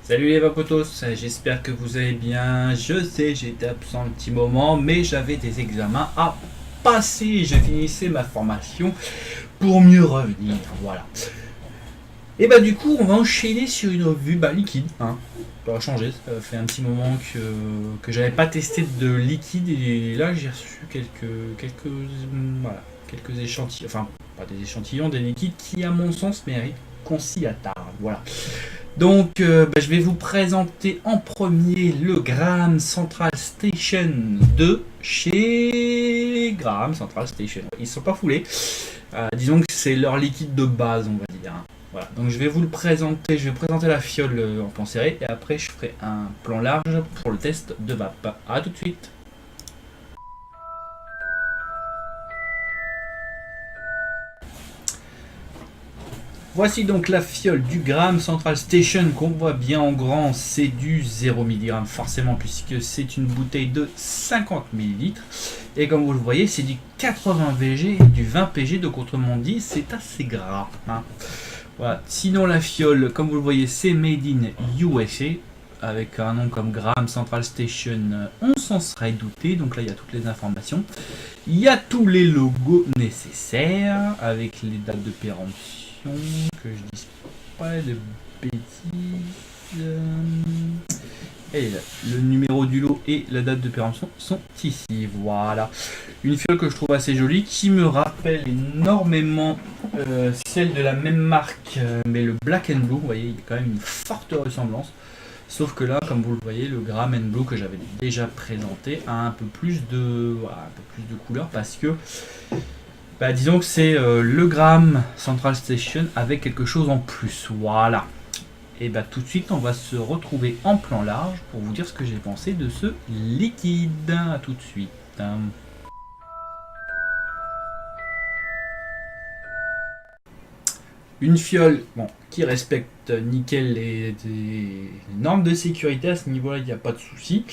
Salut les vapotos, j'espère que vous allez bien. Je sais, j'étais absent un petit moment, mais j'avais des examens à passer. Je finissais ma formation pour mieux revenir. Voilà. Et bah du coup, on va enchaîner sur une revue liquide. Ça va changer. Ça fait un petit moment que j'avais pas testé de liquide et là j'ai reçu quelques échantillons. Enfin, pas des échantillons, des liquides qui, à mon sens, méritent qu'on s'y attarde. Voilà. Donc, je vais vous présenter en premier le Graham Central Station 2 chez Graham Central Station. Ils sont pas foulés. Disons que c'est leur liquide de base, on va dire. Voilà. Donc, je vais vous le présenter. Je vais présenter la fiole en plan serré et après, je ferai un plan large pour le test de vape. A tout de suite. Voici donc la fiole du Graham Central Station qu'on voit bien en grand, c'est du 0 mg forcément puisque c'est une bouteille de 50 ml et comme vous le voyez c'est du 80 VG et du 20 PG, donc autrement dit c'est assez gras. Voilà. Sinon la fiole comme vous le voyez c'est Made in USA avec un nom comme Graham Central Station, on s'en serait douté, donc là il y a toutes les informations, il y a tous les logos nécessaires avec les dates de péremption, que je dise pas de bêtises. Et le numéro du lot et la date de péremption sont ici. Voilà. Une fiole que je trouve assez jolie qui me rappelle énormément celle de la même marque, mais le Black and Blue. Vous voyez, il y a quand même une forte ressemblance. Sauf que là, comme vous le voyez, le Graham and Blue que j'avais déjà présenté a un peu plus de couleur parce que disons que c'est le Graham Central Station avec quelque chose en plus. Voilà. Et tout de suite, on va se retrouver en plan large pour vous dire ce que j'ai pensé de ce liquide. A tout de suite. Une fiole qui respecte nickel les normes de sécurité. À ce niveau-là, il n'y a pas de souci.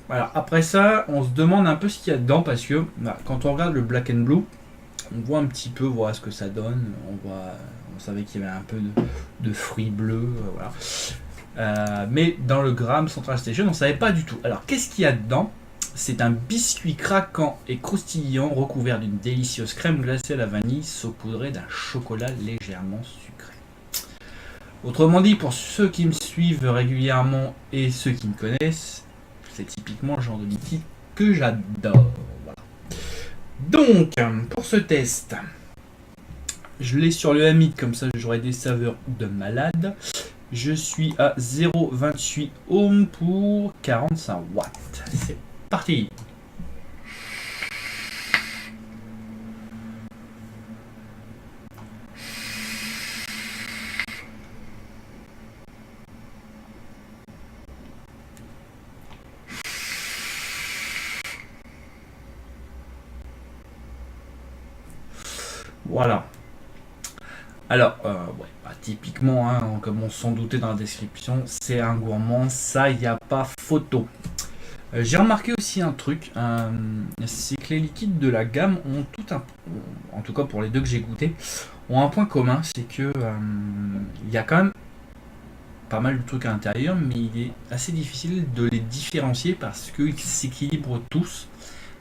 Voilà. Après ça, on se demande un peu ce qu'il y a dedans parce que quand on regarde le Black and Blue, on voit un petit peu ce que ça donne. On savait qu'il y avait un peu de fruits bleus. Voilà. Mais dans le Graham Central Station, on ne savait pas du tout. Alors, qu'est-ce qu'il y a dedans ? C'est un biscuit craquant et croustillant recouvert d'une délicieuse crème glacée à la vanille saupoudrée d'un chocolat légèrement sucré. Autrement dit, pour ceux qui me suivent régulièrement et ceux qui me connaissent, c'est typiquement le genre de liquide que j'adore. Voilà. Donc, pour ce test, je l'ai sur le Hamid, comme ça j'aurai des saveurs de malade. Je suis à 0,28 ohms pour 45 watts. C'est parti. Voilà. Alors, typiquement, comme on s'en doutait dans la description, c'est un gourmand, ça, il n'y a pas photo. J'ai remarqué aussi un truc, c'est que les liquides de la gamme ont en tout cas pour les deux que j'ai goûté, ont un point commun, c'est que il y a quand même pas mal de trucs à l'intérieur, mais il est assez difficile de les différencier parce qu'ils s'équilibrent tous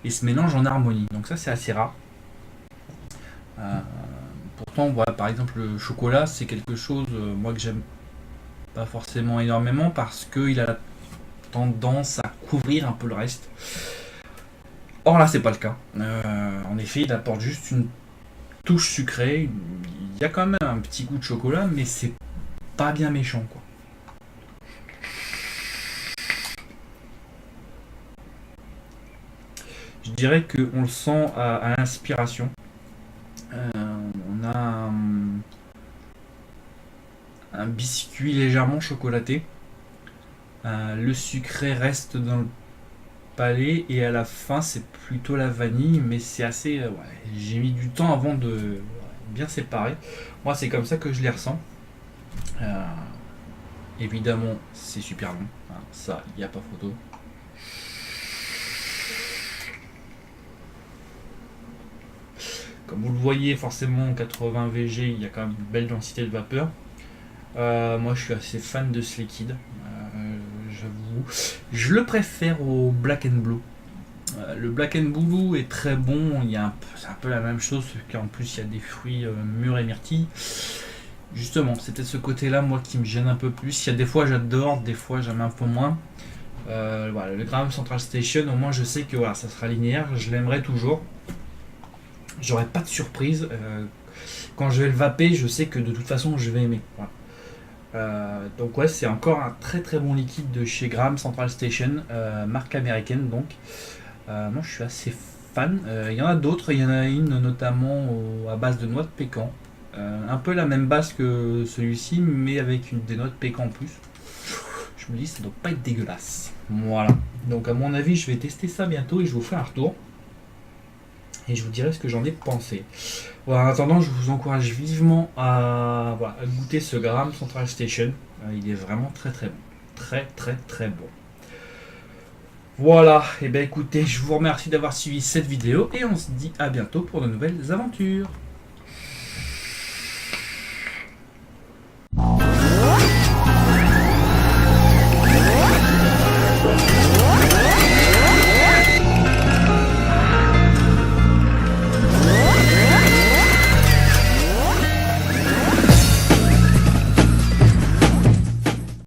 et se mélangent en harmonie. Donc ça, c'est assez rare. Pourtant, par exemple, le chocolat, c'est quelque chose, moi, que j'aime pas forcément énormément parce qu'il a tendance à couvrir un peu le reste. Or là, c'est pas le cas. En effet, il apporte juste une touche sucrée. Il y a quand même un petit goût de chocolat, mais c'est pas bien méchant, quoi. Je dirais qu'on le sent à l'inspiration. On a un biscuit légèrement chocolaté. Le sucré reste dans le palais et à la fin c'est plutôt la vanille, mais c'est assez. J'ai mis du temps avant de bien séparer. Moi c'est comme ça que je les ressens. Évidemment c'est super long. Ça, il n'y a pas photo. Comme vous le voyez, forcément 80 VG, il y a quand même une belle densité de vapeur. Moi je suis assez fan de ce liquide, j'avoue. Je le préfère au Black and Blue. Le Black and Blue est très bon, c'est un peu la même chose, car en plus il y a des fruits mûrs et myrtilles. Justement, c'est peut-être ce côté-là, moi, qui me gêne un peu plus. Il y a des fois j'adore, des fois j'aime un peu moins. Voilà, le Graham Central Station, au moins je sais que voilà, ça sera linéaire, je l'aimerai toujours. J'aurai pas de surprise. Quand je vais le vaper, je sais que de toute façon je vais aimer. Voilà. Donc ouais, c'est encore un très très bon liquide de chez Graham Central Station, marque américaine donc. Moi je suis assez fan. Il y en a d'autres, il y en a une notamment à base de noix de pécan. Un peu la même base que celui-ci, mais avec des noix de pécan en plus. Je me dis ça doit pas être dégueulasse. Voilà. Donc à mon avis je vais tester ça bientôt et je vous ferai un retour. Et je vous dirai ce que j'en ai pensé. Voilà, en attendant, je vous encourage vivement à goûter ce Graham Central Station. Il est vraiment très très bon. Très très très bon. Voilà, et bien écoutez, je vous remercie d'avoir suivi cette vidéo et on se dit à bientôt pour de nouvelles aventures.